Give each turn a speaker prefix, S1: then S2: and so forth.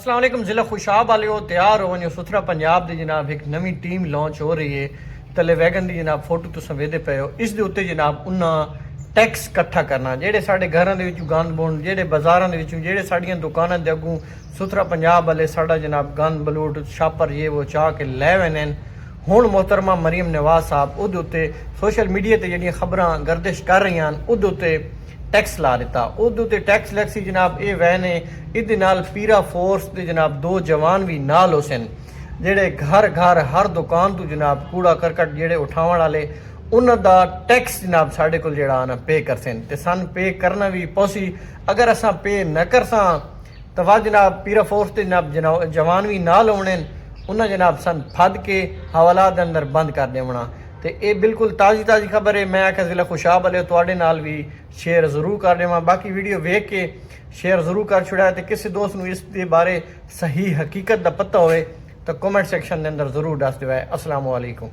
S1: अस्सलाम वालेकुम। ज़िला खुशाब वाले हो तैयार हो वञो सुथरा पंजाब दी जनाब एक नवी टीम लॉन्च हो रही है। तले वैगन दी जनाब फोटो तुसां वेदे पे हो। इस दे उत्ते जनाब उन्हां टैक्स इकट्ठा करना जेह्ड़े साढ़े घरां दे विचों गंद बुंड जेह्ड़े बाज़ारां दे विचों जेह्ड़े साड़ियां दुकानां दे अग्गों सुथरा पंजाब वाले साड़ा जनाब गंद बलूट छापर ये वो चाह के लै वैन हुण मोहतरमा मरीम नवाज साहब उहदे उत्ते सोशल मीडिया ते जेह्ड़ियां खबरां गर्दिश कर रही हैं उहदे उत्ते टैक्स ला दिता। उहदे उत्ते टैक्स लैक्सी जनाब ये वैन है। इहदे नाल पीरा फोर्स दे जनाब 2 जवान भी नाल होसन जेह्ड़े घर घर हर दुकान तो जनाब कूड़ा करकट जेह्ड़े उठावण वाले उन्हां दा टैक्स जनाब साढ़े कोल जेह्ड़ा ना पे करसन ते सन पे करना भी पौसी। अगर असां पे न करसां तो वह जनाब पीरा फोर्स दे जनाब जवान भी नाल होने उन्हां जनाब सन फद के हवालात दे अंदर बंद कर देवना। तो ये बिल्कुल ताज़ी खबर है। मैं आख्या ज़िला खुशाब वाले तुहाडे नाल भी शेयर जरूर कर देवां। बाकी वीडियो वेख के शेयर जरूर कर छुड़ा तो किसी दोस्त नूं इस दे बारे सही हकीकत दा पता होए तो कमेंट सैक्शन के अंदर जरूर दस दिवाए। अस्सलाम वालेकुम।